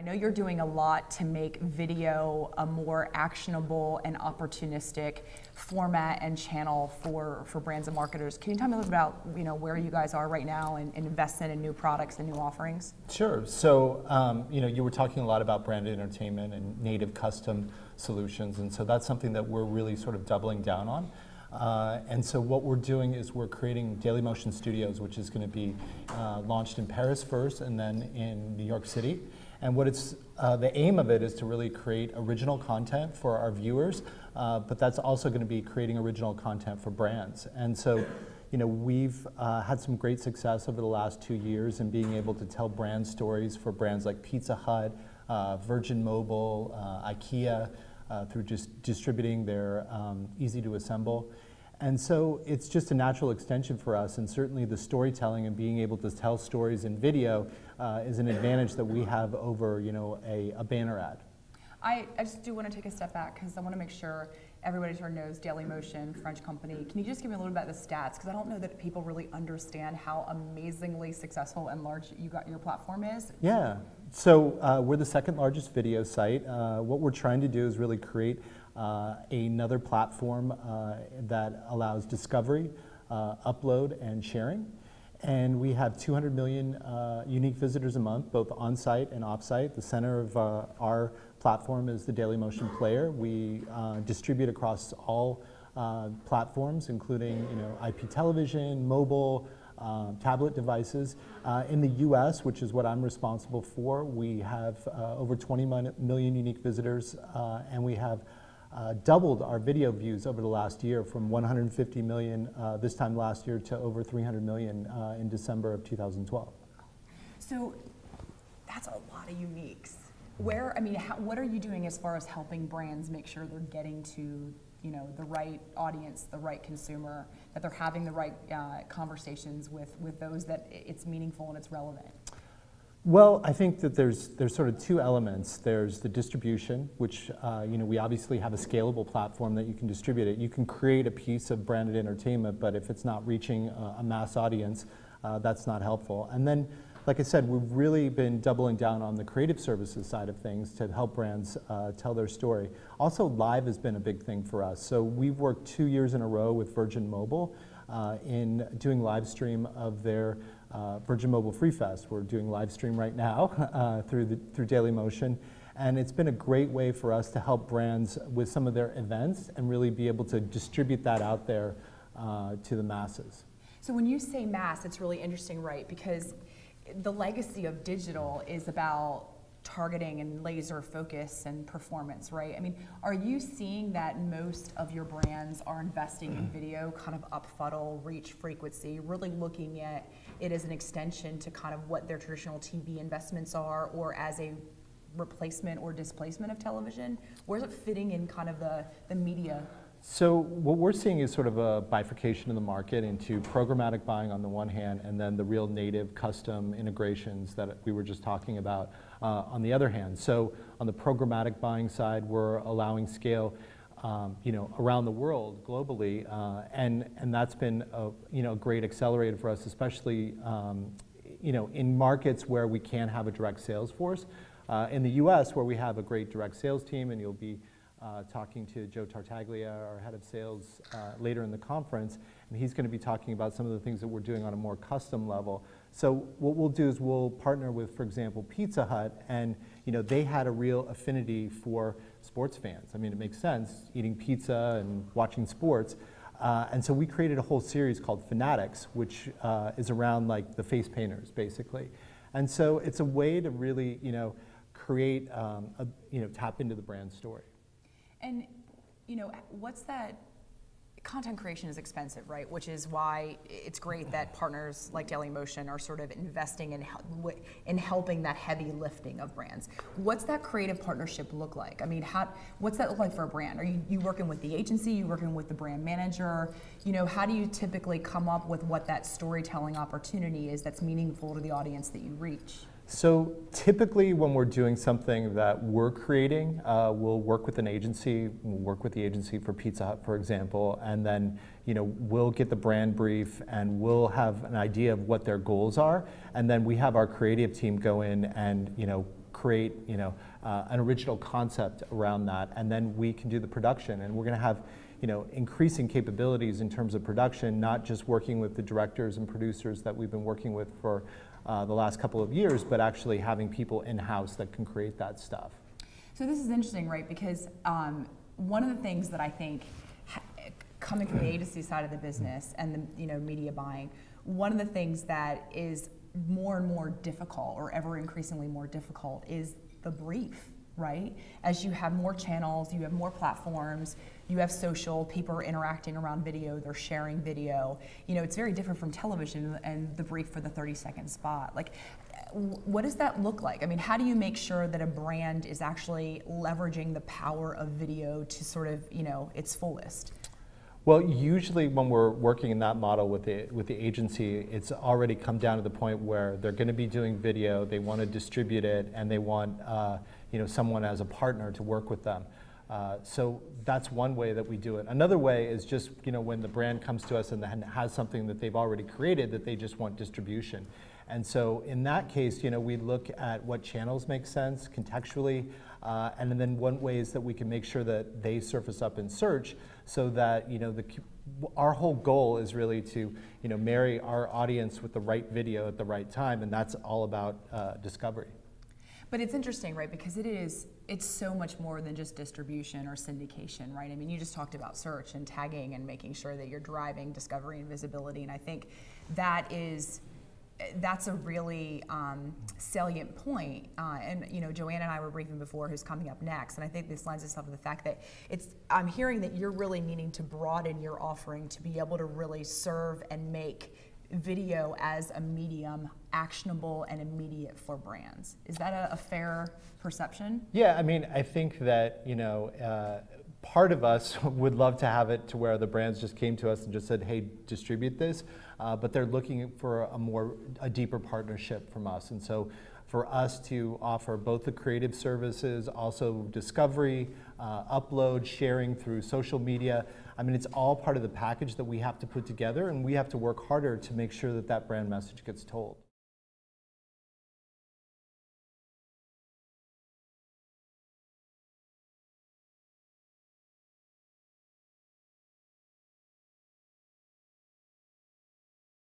I know you're doing a lot to make video a more actionable and opportunistic format and channel for brands and marketers. Can you tell me a little bit about where you guys are right now and investing in new products and new offerings? Sure. So you were talking a lot about branded entertainment and native custom solutions, and so that's something that we're really sort of doubling down on. And so what we're doing is we're creating Dailymotion Studios, which is going to be launched in Paris first and then in New York City. And what the aim of it is to really create original content for our viewers, but that's also going to be creating original content for brands. And so, we've had some great success over the last 2 years in being able to tell brand stories for brands like Pizza Hut, Virgin Mobile, IKEA, through just distributing their easy to assemble. And so it's just a natural extension for us, and certainly the storytelling and being able to tell stories in video is an advantage that we have over a banner ad. I just do want to take a step back because I want to make sure everybody sort of knows Dailymotion, French company. Can you just give me a little bit of the stats? Because I don't know that people really understand how amazingly successful and large your platform is. Yeah, so we're the second largest video site. What we're trying to do is really create another platform that allows discovery, upload, and sharing. And we have 200 million unique visitors a month, both on-site and off-site. The center of our platform is the Dailymotion player. We distribute across all platforms, including IP television, mobile, tablet devices. In the US, which is what I'm responsible for, we have over 20 million unique visitors, and we have doubled our video views over the last year from 150 million this time last year to over 300 million in December of 2012. So that's a lot of uniques. What are you doing as far as helping brands make sure they're getting to the right audience, the right consumer, that they're having the right conversations with those that it's meaningful and it's relevant? Well, I think that there's sort of two elements. There's the distribution, which we obviously have a scalable platform that you can distribute it. You can create a piece of branded entertainment, but if it's not reaching a mass audience, that's not helpful. And then, like I said, we've really been doubling down on the creative services side of things to help brands tell their story. Also, live has been a big thing for us. So we've worked 2 years in a row with Virgin Mobile in doing live stream of their Virgin Mobile Free Fest. We're doing live stream right now through Dailymotion, and it's been a great way for us to help brands with some of their events and really be able to distribute that out there to the masses. So when you say mass, it's really interesting, right? Because the legacy of digital is about targeting and laser focus and performance, right? Are you seeing that most of your brands are investing in video, kind of up funnel, reach frequency, really looking at it as an extension to kind of what their traditional TV investments are, or as a replacement or displacement of television? Where's it fitting in kind of the media? So what we're seeing is sort of a bifurcation in the market into programmatic buying on the one hand, and then the real native custom integrations that we were just talking about on the other hand. So on the programmatic buying side, we're allowing scale around the world globally, and that's been a great accelerator for us, especially in markets where we can't have a direct sales force. In the US, where we have a great direct sales team, and you'll be talking to Joe Tartaglia, our head of sales, later in the conference, and he's going to be talking about some of the things that we're doing on a more custom level. So what we'll do is we'll partner with, for example, Pizza Hut, and they had a real affinity for sports fans. It makes sense, eating pizza and watching sports. And so we created a whole series called Fanatics, which is around like the face painters, basically. And so it's a way to really, create, tap into the brand story. And, what's that? Content creation is expensive, right? Which is why it's great that partners like Dailymotion are sort of investing in helping that heavy lifting of brands. What's that creative partnership look like? What's that look like for a brand? Are you working with the agency? You working with the brand manager? How do you typically come up with what that storytelling opportunity is that's meaningful to the audience that you reach? So typically when we're doing something that we're creating, we'll work with an agency. We'll work with the agency for Pizza Hut, for example, and then we'll get the brand brief and we'll have an idea of what their goals are, and then we have our creative team go in and create, an original concept around that, and then we can do the production. And we're going to have, increasing capabilities in terms of production, not just working with the directors and producers that we've been working with for the last couple of years, but actually having people in-house that can create that stuff. So this is interesting, right? Because one of the things that I think, coming from the agency side of the business and the media buying, one of the things that is more and more difficult, or ever increasingly more difficult, is the brief, right? As you have more channels, you have more platforms, you have social, people are interacting around video, they're sharing video. It's very different from television and the brief for the 30-second spot. Like, what does that look like? I mean, how do you make sure that a brand is actually leveraging the power of video to sort of, its fullest? Well, usually when we're working in that model with the agency, it's already come down to the point where they're going to be doing video, they want to distribute it, and they want someone as a partner to work with them. So that's one way that we do it. Another way is just when the brand comes to us and has something that they've already created that they just want distribution. And so in that case, we look at what channels make sense contextually, and then one way is that we can make sure that they surface up in search, so that our whole goal is really to marry our audience with the right video at the right time, and that's all about discovery. But it's interesting, right? Because it's so much more than just distribution or syndication, right? I mean, you just talked about search and tagging and making sure that you're driving discovery and visibility, and I think that's a really salient point. And Joanne and I were briefing before who's coming up next, and I think this lends itself to the fact that I'm hearing that you're really needing to broaden your offering to be able to really serve and make video as a medium actionable and immediate for brands. Is that a fair perception? Yeah, I mean, I think that part of us would love to have it to where the brands just came to us and just said, hey, distribute this, but they're looking for a deeper partnership from us. And so for us to offer both the creative services, also discovery, upload, sharing through social media, I mean, it's all part of the package that we have to put together, and we have to work harder to make sure that that brand message gets told.